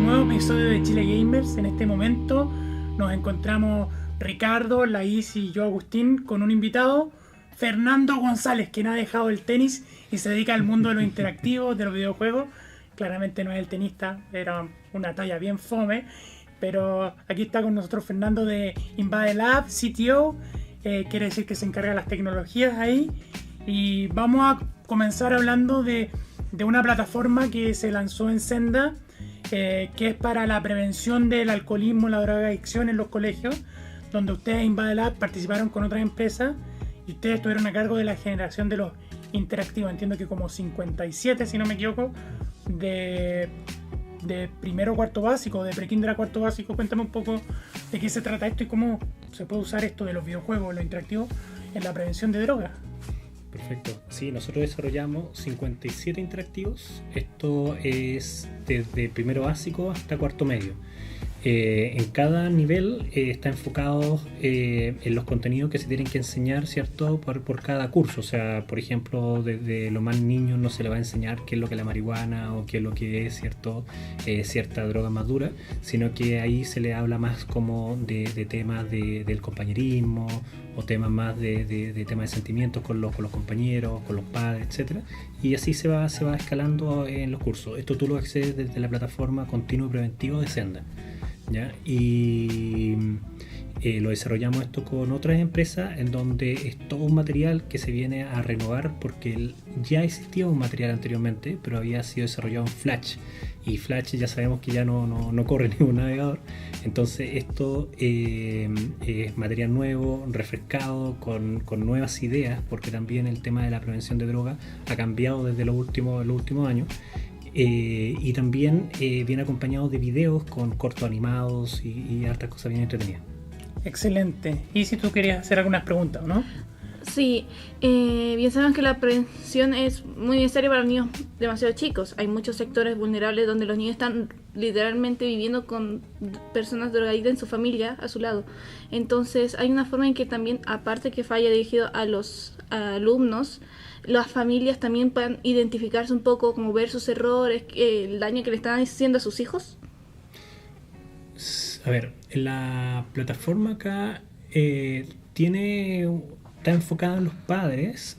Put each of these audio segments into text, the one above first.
nuevo episodio de Chile Gamers. En este momento nos encontramos Ricardo, Laís y yo, Agustín, con un invitado, Fernando González, quien ha dejado el tenis y se dedica al mundo de los interactivos, de los videojuegos. Claramente no es el tenista, era una talla bien fome, pero aquí está con nosotros Fernando de Invade Lab, CTO, quiere decir que se encarga de las tecnologías ahí. Y vamos a comenzar hablando de una plataforma que se lanzó en Senda, que es para la prevención del alcoholismo y la drogadicción en los colegios, donde ustedes en Invade Lab participaron con otras empresas y ustedes estuvieron a cargo de la generación de los interactivos. Entiendo que como 57, si no me equivoco, de primero a cuarto básico, de prekinder a cuarto básico. Cuéntame un poco de qué se trata esto y cómo se puede usar esto de los videojuegos, los interactivos, en la prevención de drogas. Perfecto. Sí, nosotros desarrollamos 57 interactivos. Esto es desde primero básico hasta cuarto medio. En cada nivel está enfocado en los contenidos que se tienen que enseñar, ¿cierto? Por cada curso. O sea, por ejemplo, desde lo más niño no se le va a enseñar qué es lo que es la marihuana o qué es lo que es, ¿cierto? Cierta droga más dura, sino que ahí se le habla más como de temas del compañerismo o temas más de temas de sentimientos con los compañeros, con los padres, etcétera. Y así se va escalando en los cursos. Esto tú lo accedes desde la plataforma Continuo Preventivo de Senda, ¿ya? Y lo desarrollamos esto con otras empresas en donde es todo un material que se viene a renovar porque ya existía un material anteriormente, pero había sido desarrollado en Flash, y Flash ya sabemos que ya no corre ningún navegador. Entonces esto es material nuevo, refrescado, con nuevas ideas, porque también el tema de la prevención de droga ha cambiado desde los últimos años. Y también viene acompañado de videos con cortos animados y hartas cosas bien entretenidas. Excelente. Y si tú querías hacer algunas preguntas, ¿no? Sí, bien sabemos que la prevención es muy necesaria para los niños demasiado chicos. Hay muchos sectores vulnerables donde los niños están literalmente viviendo con personas drogadictas en su familia, a su lado. Entonces hay una forma en que también, aparte que vaya dirigido a los alumnos, las familias también puedan identificarse un poco, como ver sus errores, el daño que le están haciendo a sus hijos. A ver, la plataforma acá está enfocada en los padres,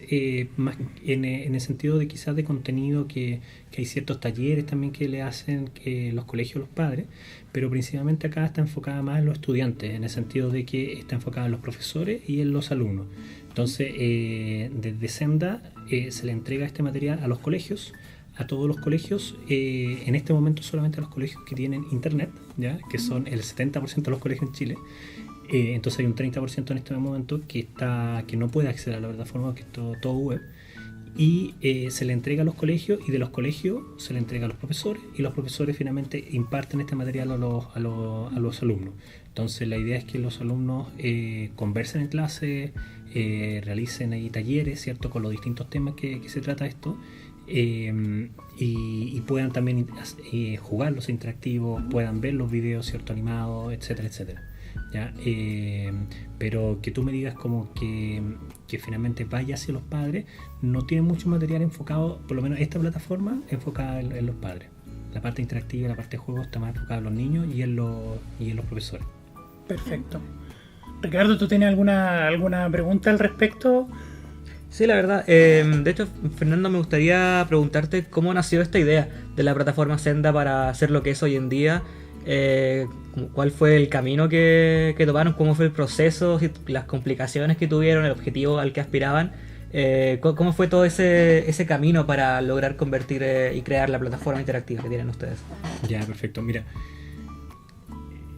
más en el sentido de quizás de contenido que hay ciertos talleres también que le hacen los colegios a los padres, pero principalmente acá está enfocada más en los estudiantes, en el sentido de que está enfocada en los profesores y en los alumnos. Entonces, desde Senda se le entrega este material a los colegios, a todos los colegios, en este momento solamente a los colegios que tienen internet, ¿ya? Que son el 70% de los colegios en Chile. Entonces hay un 30% en este momento que no puede acceder a la plataforma, que es todo web, y se le entrega a los colegios, y de los colegios se le entrega a los profesores, y los profesores finalmente imparten este material a los alumnos. Entonces la idea es que los alumnos conversen en clase, realicen ahí talleres, ¿cierto?, con los distintos temas que se trata esto, y puedan también jugar los interactivos, puedan ver los videos, ¿cierto?, animados, etcétera, etcétera. ¿Ya? Pero que tú me digas como que finalmente vaya hacia los padres, no tiene mucho material enfocado, por lo menos esta plataforma enfocada en los padres. La parte interactiva, la parte de juegos está más enfocada en los niños y en los profesores. Perfecto. Ricardo, ¿tú tienes alguna pregunta al respecto? Sí, la verdad. De hecho, Fernando, me gustaría preguntarte cómo nació esta idea de la plataforma Senda para hacer lo que es hoy en día. ¿Cuál fue el camino que tomaron? ¿Cómo fue el proceso? Las complicaciones que tuvieron, el objetivo al que aspiraban. ¿Cómo fue todo ese camino para lograr convertir y crear la plataforma interactiva que tienen ustedes? Ya, perfecto. Mira,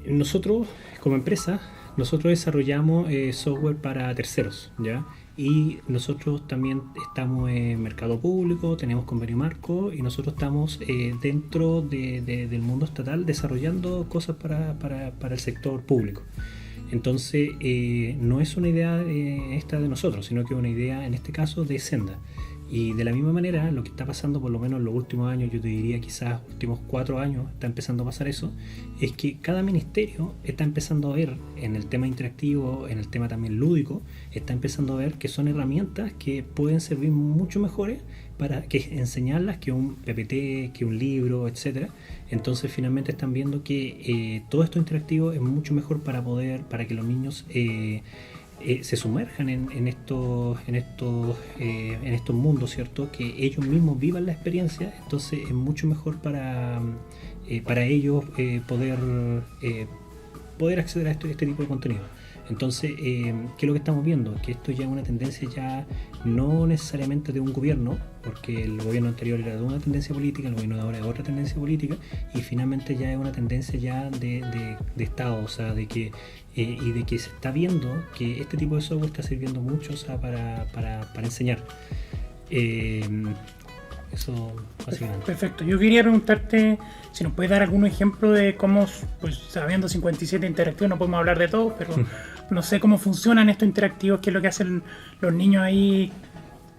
nosotros como empresa, desarrollamos software para terceros, ¿ya? Y nosotros también estamos en mercado público, tenemos convenio marco, y nosotros estamos dentro del mundo estatal desarrollando cosas para el sector público. Entonces no es una idea esta de nosotros, sino que es una idea en este caso de Senda. Y de la misma manera, lo que está pasando, por lo menos en los últimos años, yo te diría quizás últimos 4 años, está empezando a pasar eso, es que cada ministerio está empezando a ver en el tema interactivo, en el tema también lúdico, está empezando a ver que son herramientas que pueden servir mucho mejores para que enseñarlas que un PPT, que un libro, etcétera. Entonces finalmente están viendo que todo esto interactivo es mucho mejor para que los niños se sumerjan en estos mundos, ¿cierto? Que ellos mismos vivan la experiencia. Entonces es mucho mejor para ellos poder acceder a este tipo de contenido. Entonces, ¿qué es lo que estamos viendo? Que esto ya es una tendencia ya no necesariamente de un gobierno, porque el gobierno anterior era de una tendencia política, el gobierno de ahora es otra tendencia política, y finalmente ya es una tendencia ya de Estado, o sea, de que se está viendo que este tipo de software está sirviendo mucho, o sea, para enseñar. Eso básicamente. Perfecto. Yo quería preguntarte si nos puedes dar algún ejemplo de cómo, pues sabiendo 57 interactivos, no podemos hablar de todo, pero no sé cómo funcionan estos interactivos, qué es lo que hacen los niños ahí,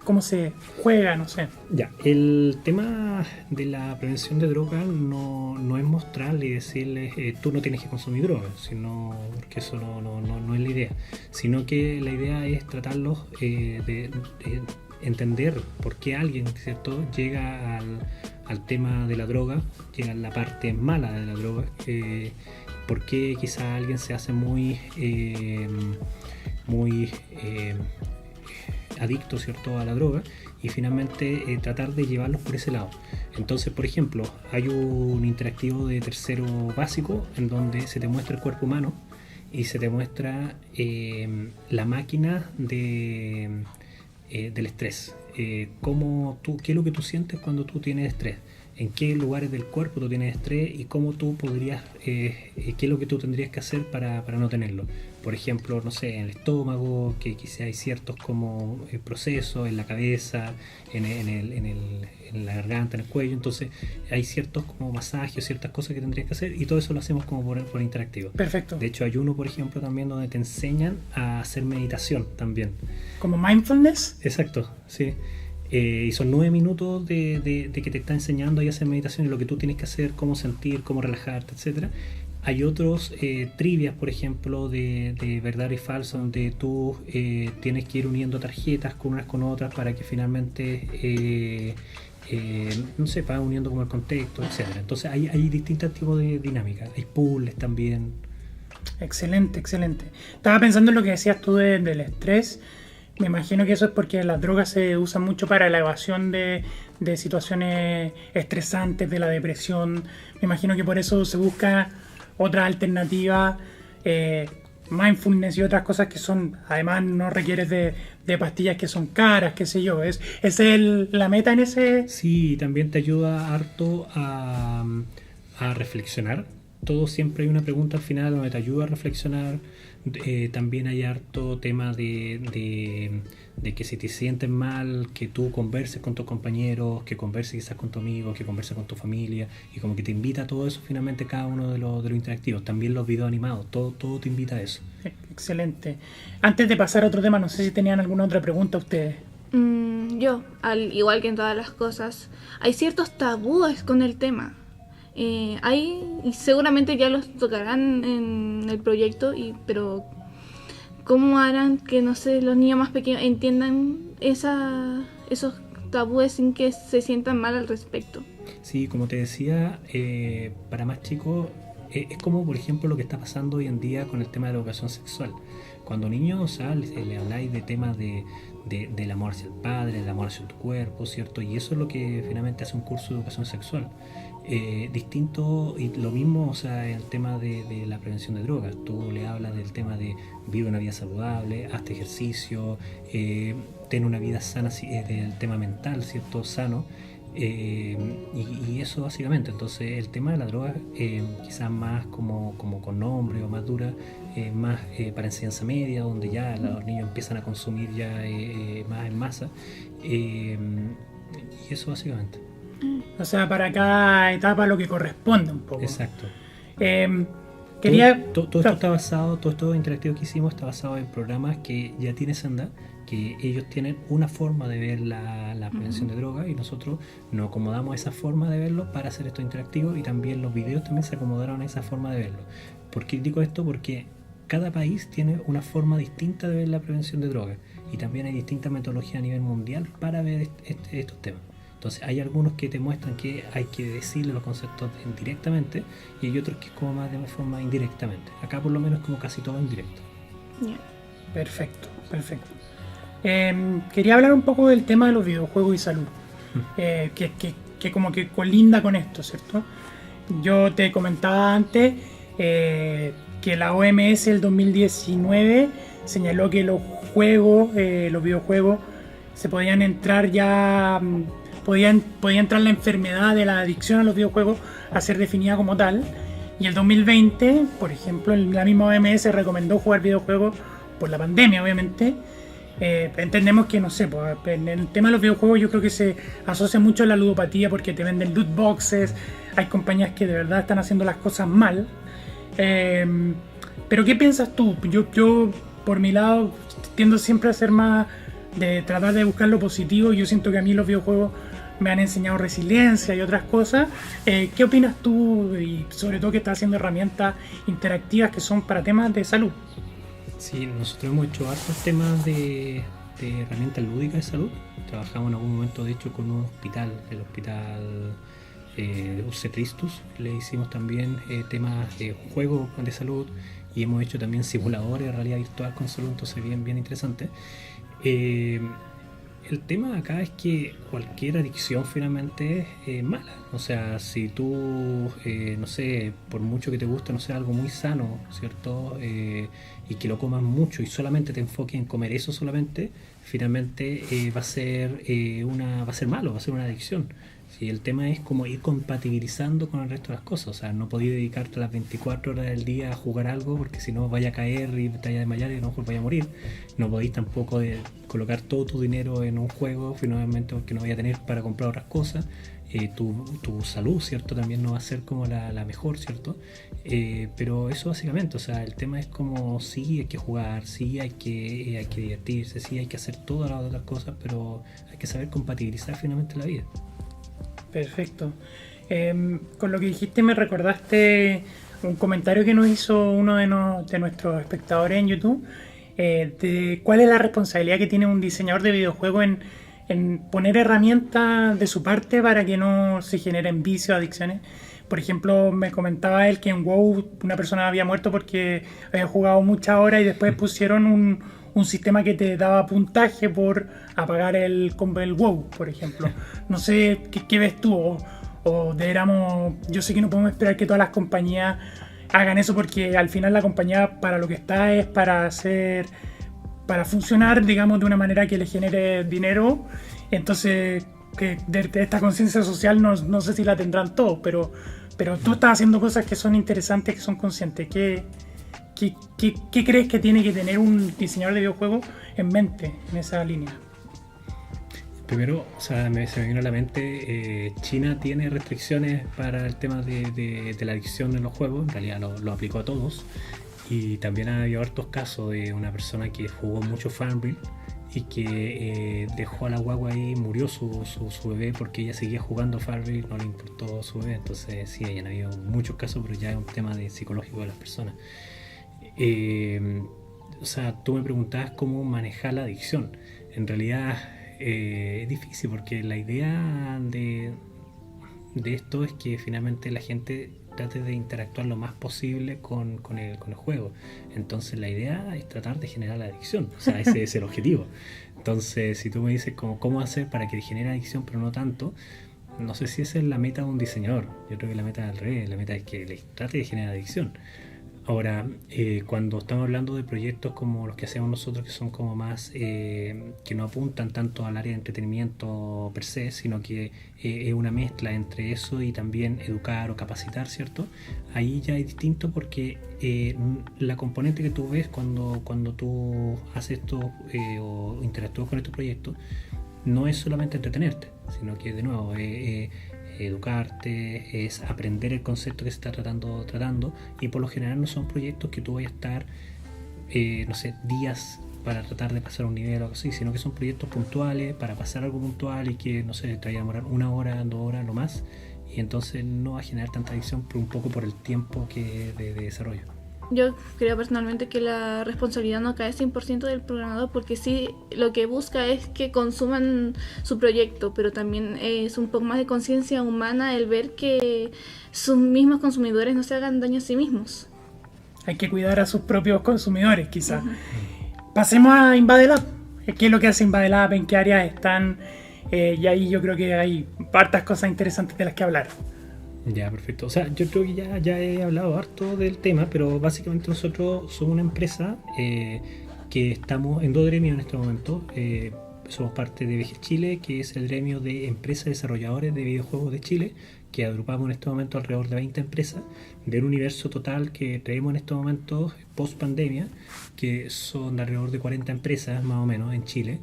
cómo se juega, no sé. Ya, el tema de la prevención de drogas no es mostrarle y decirles tú no tienes que consumir drogas, sino porque eso no es la idea, sino que la idea es tratarlos de entender por qué alguien, ¿cierto?, llega al tema de la droga, llega a la parte mala de la droga, por qué quizá alguien se hace muy adicto, ¿cierto?, a la droga, y finalmente tratar de llevarlos por ese lado. Entonces, por ejemplo, hay un interactivo de tercero básico en donde se te muestra el cuerpo humano y se te muestra la máquina del estrés. ¿Qué es lo que tú sientes cuando tú tienes estrés? ¿En qué lugares del cuerpo tú tienes estrés y cómo tú podrías, qué es lo que tú tendrías que hacer para no tenerlo? Por ejemplo, no sé, en el estómago, que quizá hay ciertos como procesos, en la cabeza, en la garganta, en el cuello. Entonces hay ciertos como masajes, ciertas cosas que tendrías que hacer, y todo eso lo hacemos como por interactivo. Perfecto. De hecho hay uno, por ejemplo, también donde te enseñan a hacer meditación también. ¿Como mindfulness? Exacto, sí. Y son 9 minutos de que te está enseñando a hacer meditación y lo que tú tienes que hacer, cómo sentir, cómo relajarte, etcétera. Hay otros trivias, por ejemplo, de verdad y falso, donde tú tienes que ir uniendo tarjetas con unas con otras para que finalmente no sé, va uniendo como el contexto, etcétera. Entonces hay distintos tipos de dinámicas. Hay puzzles también. Excelente, excelente. Estaba pensando en lo que decías tú del estrés. Me imagino que eso es porque las drogas se usan mucho para la evasión de situaciones estresantes, de la depresión. Me imagino que por eso se busca otra alternativa, mindfulness y otras cosas que son, además no requieres de pastillas que son caras, qué sé yo. ¿Esa es la meta en ese? Sí, también te ayuda harto a reflexionar. Todo siempre hay una pregunta al final donde te ayuda a reflexionar. También hay harto tema de que si te sientes mal, que tú converses con tus compañeros, que converses quizás con tu amigo, que converses con tu familia, y como que te invita a todo eso finalmente cada uno de los interactivos. También los videos animados, todo te invita a eso. Excelente. Antes de pasar a otro tema, no sé si tenían alguna otra pregunta ustedes. Yo, al igual que en todas las cosas, hay ciertos tabúes con el tema. Y seguramente ya los tocarán en el proyecto, pero ¿cómo harán que, no sé, los niños más pequeños entiendan esos tabúes sin que se sientan mal al respecto? Sí, como te decía, para más chicos es como, por ejemplo, lo que está pasando hoy en día con el tema de la educación sexual. Cuando niños, o sea, le habláis de temas del amor hacia el padre, del amor hacia tu cuerpo, ¿cierto? Y eso es lo que finalmente hace un curso de educación sexual. Distinto, y lo mismo, o sea, el tema de la prevención de drogas. Tú le hablas del tema de vive una vida saludable, hazte ejercicio, ten una vida sana, del tema mental, ¿cierto? Sano. Y eso básicamente. Entonces el tema de la droga quizás más como con nombre o más dura, más para enseñanza media, donde ya los niños empiezan a consumir ya más en masa, y eso básicamente. O sea, para cada etapa lo que corresponde un poco. Exacto. Quería... Todo esto claro. está basado, todo esto interactivo que hicimos está basado en programas que ya tiene Senda, que ellos tienen una forma de ver la prevención de drogas y nosotros nos acomodamos a esa forma de verlo para hacer esto interactivo, y también los videos también se acomodaron a esa forma de verlo. ¿Por qué digo esto? Porque cada país tiene una forma distinta de ver la prevención de drogas y también hay distintas metodologías a nivel mundial para ver estos temas. Entonces hay algunos que te muestran que hay que decirle los conceptos directamente y hay otros que es como más de forma indirectamente. Acá por lo menos como casi todo indirecto. Ya. Perfecto, perfecto. Quería hablar un poco del tema de los videojuegos y salud, que como que colinda con esto, ¿cierto? Yo te comentaba antes que la OMS el 2019 señaló que los videojuegos, se podían entrar ya, podía entrar la enfermedad de la adicción a los videojuegos a ser definida como tal. Y el 2020, por ejemplo, la misma OMS recomendó jugar videojuegos por la pandemia, obviamente. Entendemos que, no sé, pues, en el tema de los videojuegos yo creo que se asocia mucho a la ludopatía porque te venden loot boxes, hay compañías que de verdad están haciendo las cosas mal. Pero ¿qué piensas tú? Yo por mi lado tiendo siempre a ser más de tratar de buscar lo positivo. Yo siento que a mí los videojuegos me han enseñado resiliencia y otras cosas. ¿Qué opinas tú? Y sobre todo que estás haciendo herramientas interactivas que son para temas de salud. Sí, nosotros hemos hecho hartos temas de herramientas lúdicas de salud. Trabajamos en algún momento, de hecho, con un hospital, el hospital UC Tristus. Le hicimos también temas de juegos de salud y hemos hecho también simuladores de realidad virtual con salud, entonces bien interesante. El tema acá es que cualquier adicción finalmente es mala. O sea, si tú, no sé, por mucho que te guste, no sé, algo muy sano, ¿cierto? Y que lo comas mucho y solamente te enfoques en comer eso solamente, finalmente va a ser malo, va a ser una adicción. Sí, el tema es como ir compatibilizando con el resto de las cosas. O sea, no podías dedicarte las 24 horas del día a jugar algo porque si no vaya a caer y te vaya a desmayar y a lo mejor vaya a morir. No podéis tampoco colocar todo tu dinero en un juego finalmente porque no vaya a tener para comprar otras cosas. Tu salud, ¿cierto? También no va a ser como la mejor, ¿cierto? Pero eso básicamente, o sea, el tema es como sí hay que jugar, sí hay que divertirse, sí hay que hacer todas las otras cosas, pero hay que saber compatibilizar finalmente la vida. Perfecto. Con lo que dijiste me recordaste un comentario que nos hizo uno de nuestros espectadores en YouTube, de cuál es la responsabilidad que tiene un diseñador de videojuegos en poner herramientas de su parte para que no se generen vicios, adicciones. Por ejemplo, me comentaba él que en WoW una persona había muerto porque había jugado muchas horas y después pusieron un sistema que te daba puntaje por apagar el WoW, por ejemplo. No sé qué ves tú, o deberíamos, yo sé que no podemos esperar que todas las compañías hagan eso porque al final la compañía para lo que está es para funcionar, digamos, de una manera que le genere dinero. Entonces, que de esta conciencia social no sé si la tendrán todos, pero tú estás haciendo cosas que son interesantes, que son conscientes. ¿Qué crees que tiene que tener un diseñador de videojuegos en mente en esa línea? Primero, o sea, se me vino a la mente, China tiene restricciones para el tema de la adicción en los juegos, en realidad lo aplicó a todos, y también ha habido hartos casos de una persona que jugó mucho Farmville y que dejó a la guagua ahí, murió su bebé porque ella seguía jugando Farmville, no le importó su bebé. Entonces sí, hayan habido muchos casos, pero ya es un tema psicológico de las personas. O sea, tú me preguntabas cómo manejar la adicción. En realidad es difícil porque la idea de esto es que finalmente la gente trate de interactuar lo más posible con el juego. Entonces la idea es tratar de generar la adicción, o sea, ese es el objetivo. Entonces si tú me dices cómo hacer para que genere adicción pero no tanto, no sé si esa es la meta de un diseñador. Yo creo que la meta es al revés, la meta es que le trate de generar adicción. Ahora, cuando estamos hablando de proyectos como los que hacemos nosotros, que son como más, que no apuntan tanto al área de entretenimiento per se, sino que es una mezcla entre eso y también educar o capacitar, ¿cierto? Ahí ya es distinto porque la componente que tú ves cuando tú haces esto o interactúas con estos proyectos, no es solamente entretenerte, sino que de nuevo educarte, es aprender el concepto que se está tratando, y por lo general no son proyectos que tú vayas a estar, no sé, días para tratar de pasar un nivel o algo así, sino que son proyectos puntuales para pasar algo puntual y que, no sé, te vaya a demorar 1 hora, 2 horas, lo más, y entonces no va a generar tanta adicción un poco por el tiempo de desarrollo. Yo creo personalmente que la responsabilidad no cae 100% del programador, porque sí, lo que busca es que consuman su proyecto, pero también es un poco más de conciencia humana el ver que sus mismos consumidores no se hagan daño a sí mismos. Hay que cuidar a sus propios consumidores, quizás. Pasemos a InvadeLab. ¿Qué es lo que hace InvadeLab? ¿En qué áreas están? Y ahí yo creo que hay hartas cosas interesantes de las que hablar. Ya, perfecto. O sea, yo creo que ya he hablado harto del tema, pero básicamente nosotros somos una empresa que estamos en 2 gremios en este momento. Somos parte de VG Chile, que es el gremio de empresas desarrolladores de videojuegos de Chile, que agrupamos en este momento alrededor de 20 empresas, del universo total que tenemos en este momento post pandemia, que son de alrededor de 40 empresas más o menos en Chile.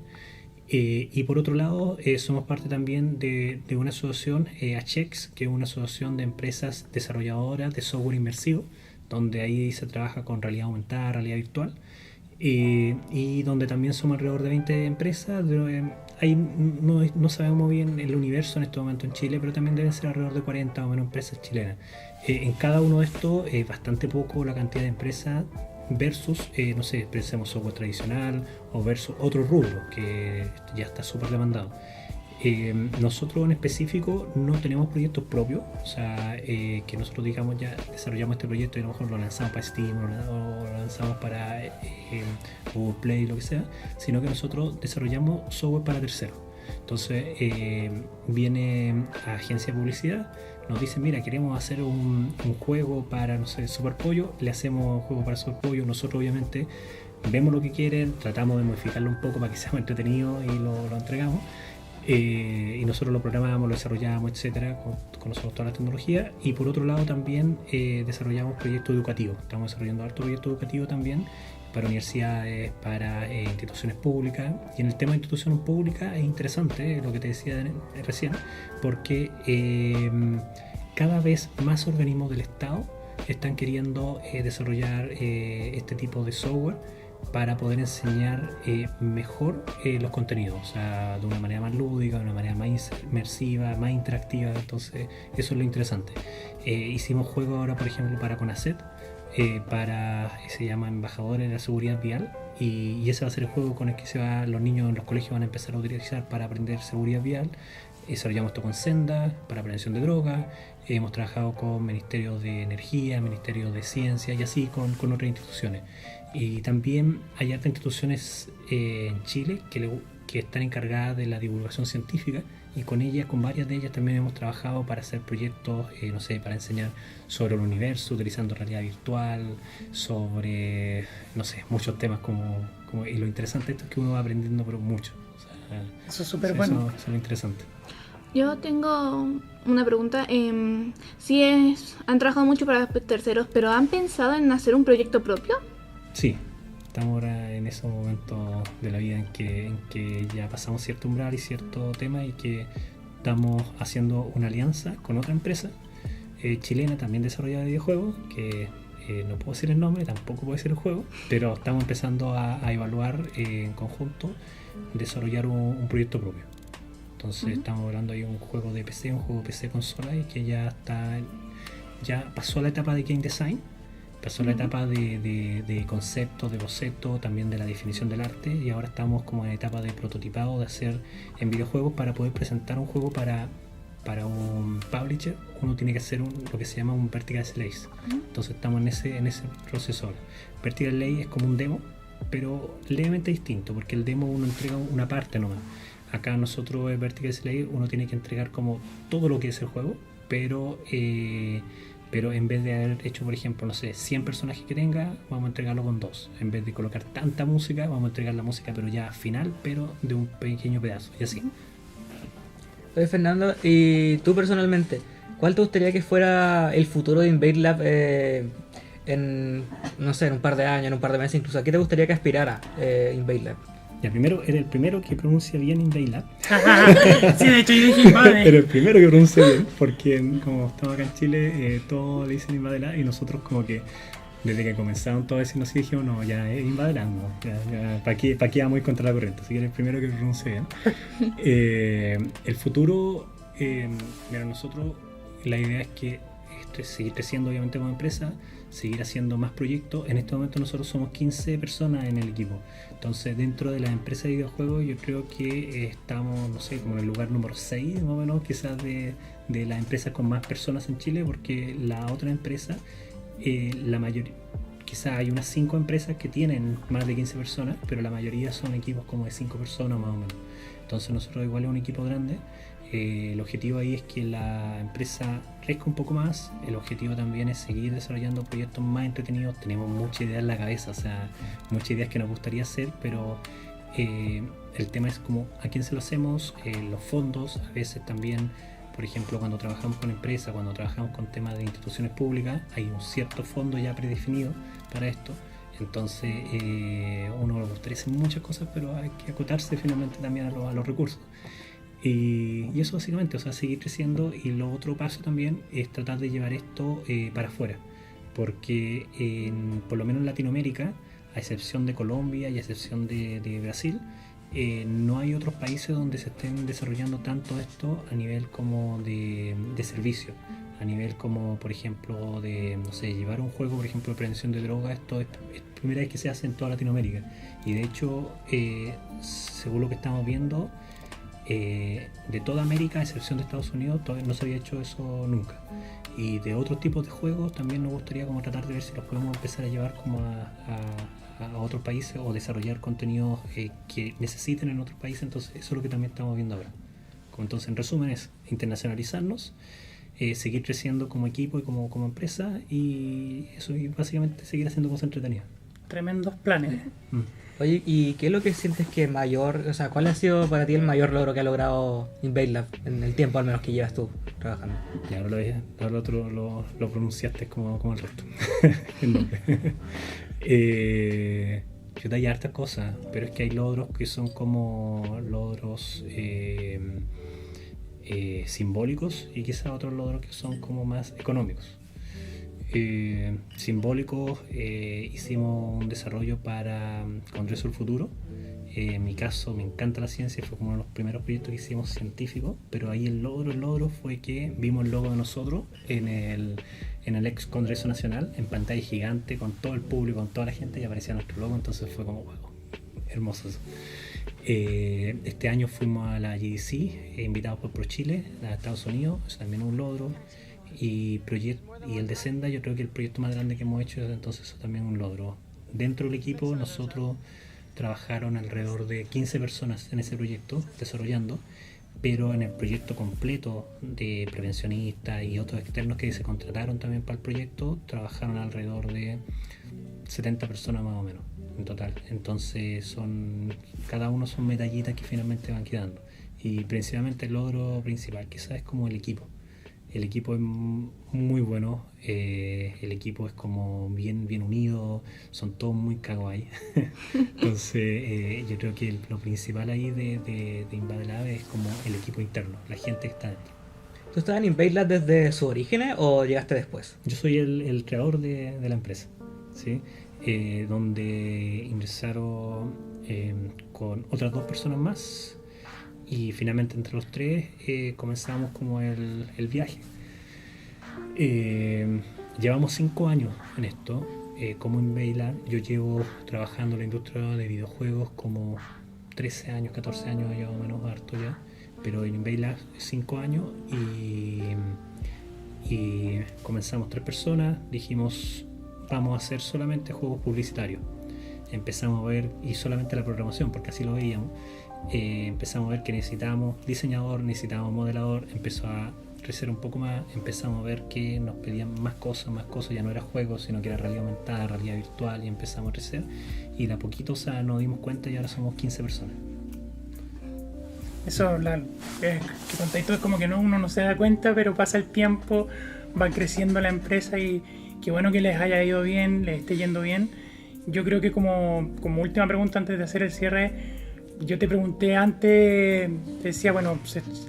Y por otro lado, somos parte también de una asociación, ACHEX, que es una asociación de empresas desarrolladoras de software inmersivo, donde ahí se trabaja con realidad aumentada, realidad virtual, y donde también somos alrededor de 20 empresas. Ahí no sabemos bien el universo en este momento en Chile, pero también deben ser alrededor de 40 o menos empresas chilenas. En cada uno de estos es bastante poco la cantidad de empresas versus, no sé, pensemos software tradicional o versus otro rubro que ya está súper demandado. Nosotros en específico no tenemos proyectos propios, o sea, que nosotros digamos ya desarrollamos este proyecto y a lo mejor lo lanzamos para Steam o lo lanzamos para Google Play, lo que sea, sino que nosotros desarrollamos software para terceros. Entonces viene a agencia de publicidad, nos dicen, mira, queremos hacer un juego para, no sé, Super Pollo, le hacemos un juego para Super Pollo. Nosotros obviamente vemos lo que quieren, tratamos de modificarlo un poco para que sea más entretenido y lo entregamos. Y nosotros lo programamos, lo desarrollamos, etcétera, con nosotros toda la tecnología. Y por otro lado también desarrollamos proyectos educativos. Estamos desarrollando harto proyecto educativo también para universidades, para instituciones públicas. Y en el tema de instituciones públicas es interesante lo que te decía recién, porque cada vez más organismos del Estado están queriendo desarrollar este tipo de software para poder enseñar mejor los contenidos, o sea, de una manera más lúdica, de una manera más inmersiva, más interactiva. Entonces eso es lo interesante. Hicimos juegos ahora, por ejemplo, para CONACET, se llama Embajadores de la Seguridad Vial, y ese va a ser el juego con el que los niños en los colegios van a empezar a utilizar para aprender seguridad vial. Desarrollamos esto con Senda para prevención de drogas. Hemos trabajado con Ministerio de Energía, Ministerio de Ciencia y así con otras instituciones. Y también hay otras instituciones en Chile que están encargadas de la divulgación científica, y con varias de ellas también hemos trabajado para hacer proyectos, no sé, para enseñar sobre el universo utilizando realidad virtual, sobre, no sé, muchos temas y lo interesante de esto es que uno va aprendiendo pero mucho. O sea, eso es súper bueno. Eso es lo interesante. Yo tengo una pregunta. Han trabajado mucho para terceros, pero ¿han pensado en hacer un proyecto propio? Sí, estamos ahora en esos momentos de la vida en que ya pasamos cierto umbral y cierto tema, y que estamos haciendo una alianza con otra empresa chilena también desarrollada de videojuegos, que no puedo decir el nombre, tampoco puedo decir el juego, pero estamos empezando a evaluar en conjunto desarrollar un proyecto propio. Entonces estamos hablando ahí de un juego de PC consola, y que ya pasó la etapa de game design, pasó la etapa de concepto, de boceto, también de la definición del arte, y ahora estamos como en etapa de prototipado, de hacer en videojuegos para poder presentar un juego para un publisher. Uno tiene que hacer lo que se llama un Vertical Slice. Entonces estamos en ese proceso ahora. Vertical Slice es como un demo, pero levemente distinto, porque el demo uno entrega una parte nomás. Acá nosotros en Vertical Slice uno tiene que entregar como todo lo que es el juego, pero en vez de haber hecho, por ejemplo, no sé, 100 personajes que tenga, vamos a entregarlo con 2. En vez de colocar tanta música, vamos a entregar la música pero ya final, pero de un pequeño pedazo, y así. Oye, Fernando, y tú personalmente, ¿cuál te gustaría que fuera el futuro de InvadeLab en, no sé, en un par de años, en un par de meses incluso? ¿A qué te gustaría que aspirara InvadeLab? Ya, primero, era el primero que pronuncia bien Invailab. Sí, de hecho yo dije Invade. Pero el primero que pronuncia bien, porque como estamos acá en Chile, todos le dicen Invadelab y nosotros como que desde que comenzaron todos a decirnos así dijimos, no, ya es Invadelab, no, ya, ¿para qué vamos a ir contra la corriente? Así que era el primero que pronuncia bien. El futuro, mira, nosotros la idea es que seguir creciendo obviamente como empresa, seguir haciendo más proyectos. En este momento nosotros somos 15 personas en el equipo. Entonces dentro de la empresa de videojuegos yo creo que estamos, no sé, como en el lugar número 6 más o menos, quizás de las empresas con más personas en Chile, porque la otra empresa, la mayoría, quizás hay unas 5 empresas que tienen más de 15 personas, pero la mayoría son equipos como de 5 personas más o menos. Entonces nosotros igual es un equipo grande. El objetivo ahí es que la empresa crezca un poco más. El objetivo también es seguir desarrollando proyectos más entretenidos. Tenemos muchas ideas en la cabeza, o sea, muchas ideas que nos gustaría hacer, pero el tema es como a quién se lo hacemos, los fondos. A veces también, por ejemplo, cuando trabajamos con empresas, cuando trabajamos con temas de instituciones públicas, hay un cierto fondo ya predefinido para esto. Entonces uno le gustaría hacer muchas cosas, pero hay que acotarse finalmente también a los recursos. Y eso básicamente, o sea, seguir creciendo. Y lo otro paso también es tratar de llevar esto para afuera, porque por lo menos en Latinoamérica, a excepción de Colombia y a excepción de Brasil, no hay otros países donde se estén desarrollando tanto esto a nivel como de servicio, a nivel como por ejemplo de, no sé, llevar un juego, por ejemplo, de prevención de drogas. Esto es primera vez que se hace en toda Latinoamérica, y de hecho según lo que estamos viendo, de toda América, a excepción de Estados Unidos, todavía no se había hecho eso nunca. Y de otros tipos de juegos también nos gustaría como tratar de ver si los podemos empezar a llevar como a otros países, o desarrollar contenidos que necesiten en otros países. Entonces eso es lo que también estamos viendo ahora. Entonces, en resumen, es internacionalizarnos, seguir creciendo como equipo y como empresa, y eso, y básicamente seguir haciendo cosas entretenidas. Tremendos planes. Oye, ¿y qué es lo que sientes que mayor, o sea, cuál ha sido para ti el mayor logro que ha logrado Invadelab en el tiempo al menos que llevas tú trabajando? Ya no lo dije, ahora lo otro lo pronunciaste como el resto. El nombre. Yo te hay hartas cosas, pero es que hay logros que son como logros simbólicos, y quizás otros logros que son como más económicos. Simbólicos, hicimos un desarrollo para Congreso del Futuro. En mi caso me encanta la ciencia, fue como uno de los primeros proyectos que hicimos científicos, pero ahí el logro fue que vimos el logo de nosotros en el ex Congreso Nacional, en pantalla gigante, con todo el público, con toda la gente, y aparecía nuestro logo. Entonces fue como wow, hermoso eso. Este año fuimos a la GDC, invitados por ProChile a Estados Unidos, eso también es un logro. Y el de Senda, yo creo que el proyecto más grande que hemos hecho, entonces eso también es un logro. Dentro del equipo nosotros trabajaron alrededor de 15 personas en ese proyecto desarrollando, pero en el proyecto completo de prevencionistas y otros externos que se contrataron también para el proyecto, trabajaron alrededor de 70 personas más o menos en total. Entonces cada uno son medallitas que finalmente van quedando, y principalmente el logro principal quizás es como el equipo. El equipo es muy bueno, el equipo es como bien unido, son todos muy kawaii. Entonces yo creo que lo principal ahí de Invadelab es como el equipo interno, la gente que está dentro. ¿Tú estabas en Invadelab desde sus orígenes o llegaste después? Yo soy el creador de la empresa, ¿sí? Donde ingresaron con otras 2 personas más. Y finalmente entre los 3 comenzamos como el viaje. Llevamos 5 años en esto, como Invadelab. Yo llevo trabajando en la industria de videojuegos como 13 años, 14 años, ya más o menos, harto ya. Pero en Invadelab 5 años, y comenzamos 3 personas. Dijimos, vamos a hacer solamente juegos publicitarios. Empezamos a ver, y solamente la programación, porque así lo veíamos. Empezamos a ver que necesitábamos diseñador, necesitábamos modelador. Empezó a crecer un poco más, empezamos a ver que nos pedían más cosas, ya no era juego, sino que era realidad aumentada, realidad virtual, y empezamos a crecer, y de a poquito, o sea, nos dimos cuenta, y ahora somos 15 personas. Eso, que contáis todo, es como que uno no se da cuenta, pero pasa el tiempo, va creciendo la empresa, y qué bueno que les haya ido bien, les esté yendo bien. Yo creo que como última pregunta antes de hacer el cierre, yo te pregunté antes, te decía, bueno,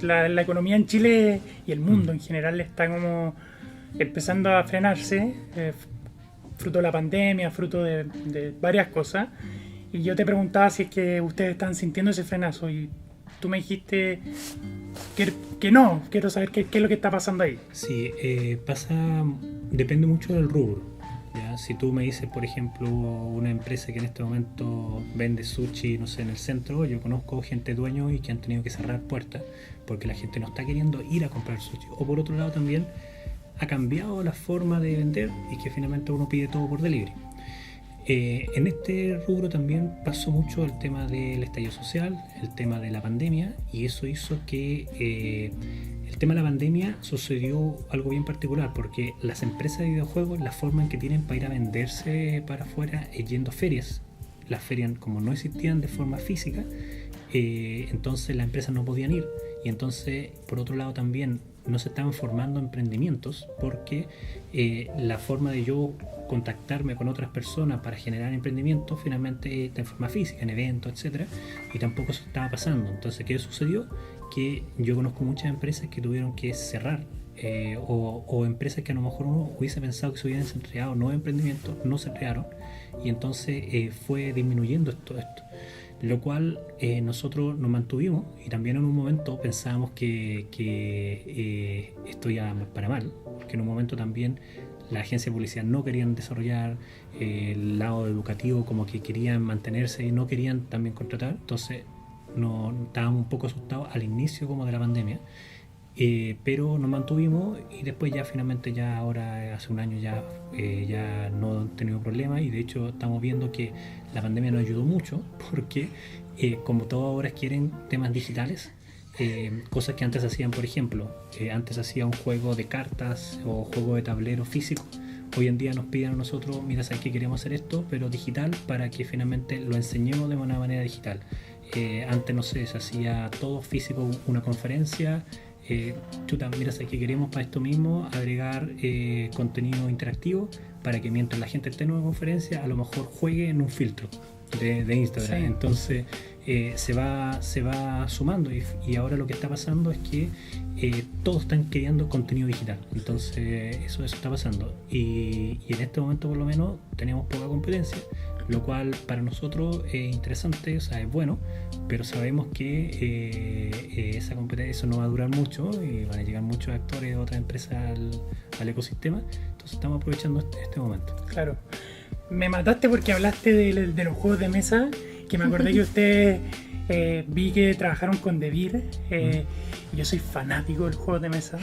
la economía en Chile y el mundo en general está como empezando a frenarse, fruto de la pandemia, fruto de varias cosas. Y yo te preguntaba si es que ustedes están sintiendo ese frenazo y tú me dijiste que no. Quiero saber qué es lo que está pasando ahí. Sí, depende mucho del rubro. ¿Ya? Si tú me dices, por ejemplo, una empresa que en este momento vende sushi, no sé, en el centro, yo conozco gente dueño y que han tenido que cerrar puertas porque la gente no está queriendo ir a comprar sushi. O por otro lado también ha cambiado la forma de vender y que finalmente uno pide todo por delivery. En este rubro también pasó mucho el tema del estallido social, el tema de la pandemia, y eso hizo que el tema de la pandemia sucedió algo bien particular, porque las empresas de videojuegos, la forma en que tienen para ir a venderse para afuera es yendo a ferias. Las ferias, como no existían de forma física, entonces las empresas no podían ir, y entonces por otro lado también no se estaban formando emprendimientos porque la forma de yo contactarme con otras personas para generar emprendimientos finalmente está en forma física, en eventos, etcétera, y tampoco eso estaba pasando. Entonces, ¿qué sucedió? Que yo conozco muchas empresas que tuvieron que cerrar o empresas que a lo mejor uno hubiese pensado que se hubieran creado nuevos emprendimientos, no se crearon, y entonces fue disminuyendo todo esto. Lo cual nosotros nos mantuvimos y también en un momento pensábamos que esto iba para mal, porque en un momento también la agencia de publicidad no querían desarrollar, el lado educativo como que querían mantenerse y no querían también contratar, entonces estábamos un poco asustados al inicio como de la pandemia, pero nos mantuvimos y después ya finalmente ya ahora hace un año ya no han tenido problemas, y de hecho estamos viendo que la pandemia nos ayudó mucho porque como todos ahora quieren temas digitales, cosas que antes hacían, por ejemplo, antes hacía un juego de cartas o juego de tablero físico, hoy en día nos piden a nosotros, mira, sabes que queremos hacer esto pero digital, para que finalmente lo enseñemos de una manera digital. Antes no sé, se hacía todo físico, una conferencia, mira, sabes que queremos para esto mismo agregar contenido interactivo para que mientras la gente esté en una conferencia a lo mejor juegue en un filtro de Instagram. Sí. Entonces se va sumando y ahora lo que está pasando es que todos están creando contenido digital, entonces eso está pasando y en este momento por lo menos tenemos poca competencia, lo cual para nosotros es interesante, o sea, es bueno, pero sabemos que esa competencia, eso no va a durar mucho y van a llegar muchos actores de otras empresas al ecosistema, entonces estamos aprovechando este momento. Claro, me mataste porque hablaste de los juegos de mesa, que me acordé que ustedes vi que trabajaron con Devir. Yo soy fanático de los juegos de mesa,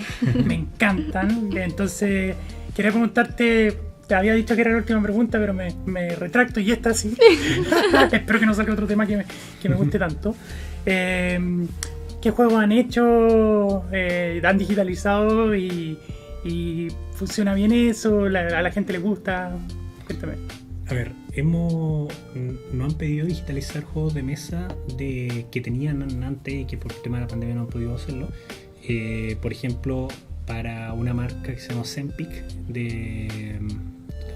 me encantan, entonces quería preguntarte. Te había dicho que era la última pregunta, pero me retracto y esta sí. Espero que no salga otro tema que me guste tanto. ¿Qué juegos han hecho? ¿Han digitalizado? ¿Y funciona bien eso? ¿A la gente le gusta? Cuéntame. A ver, nos han pedido digitalizar juegos de mesa que tenían antes y que por el tema de la pandemia no han podido hacerlo. Por ejemplo, para una marca que se llama Zempic,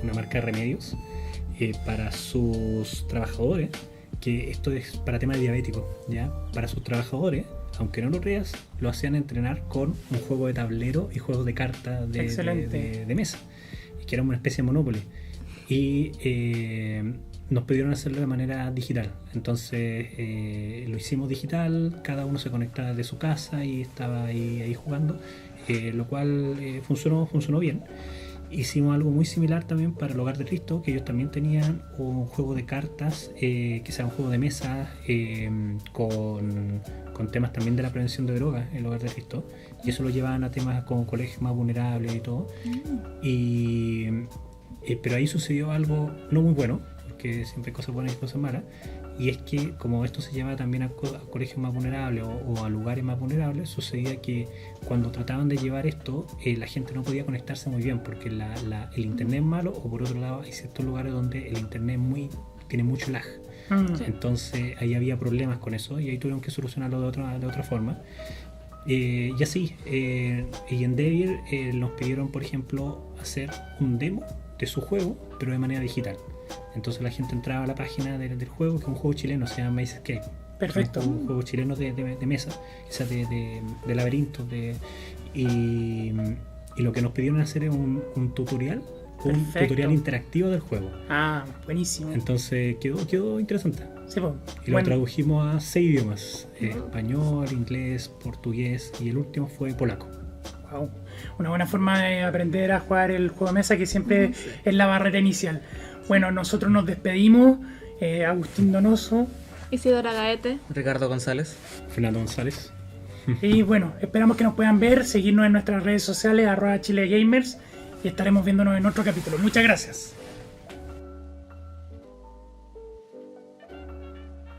una marca de remedios, para sus trabajadores, que esto es para temas diabéticos, ¿ya? Para sus trabajadores, aunque no lo creas, lo hacían entrenar con un juego de tablero y juegos de cartas de mesa, que era una especie de Monopoly. Y nos pidieron hacerlo de manera digital, entonces lo hicimos digital, cada uno se conectaba desde su casa y estaba ahí jugando, lo cual funcionó bien. Hicimos algo muy similar también para el Hogar de Cristo, que ellos también tenían un juego de cartas, que sea un juego de mesa con temas también de la prevención de drogas, el Hogar de Cristo, y eso lo llevaban a temas como colegios más vulnerables y todo. Pero ahí sucedió algo no muy bueno, porque siempre hay cosas buenas y cosas malas, y es que como esto se lleva también a colegios más vulnerables o a lugares más vulnerables, sucedía que cuando trataban de llevar esto, la gente no podía conectarse muy bien porque el internet es malo, o por otro lado hay ciertos lugares donde el internet tiene mucho lag. Entonces ahí había problemas con eso y ahí tuvieron que solucionarlo de otra forma. Y así, y en Devir nos pidieron, por ejemplo, hacer un demo de su juego, pero de manera digital. Entonces la gente entraba a la página del juego, que es un juego chileno, se llama Maze Escape, Perfecto. Juegos chilenos de mesa, quizás de laberintos, y lo que nos pidieron hacer es un tutorial, un Perfecto. tutorial interactivo del juego. Ah, buenísimo. Entonces quedó interesante. Sí, pues, Y lo tradujimos a 6 idiomas: español, inglés, portugués, y el último fue polaco. wow. Una buena forma de aprender a jugar el juego de mesa, que siempre es la barrera inicial. Bueno, nosotros nos despedimos. Agustín Donoso. Isidora Gaete. Ricardo González. Fernando González. Y bueno, esperamos que nos puedan ver, seguirnos en nuestras redes sociales, @ChileGamers, y estaremos viéndonos en otro capítulo. Muchas gracias.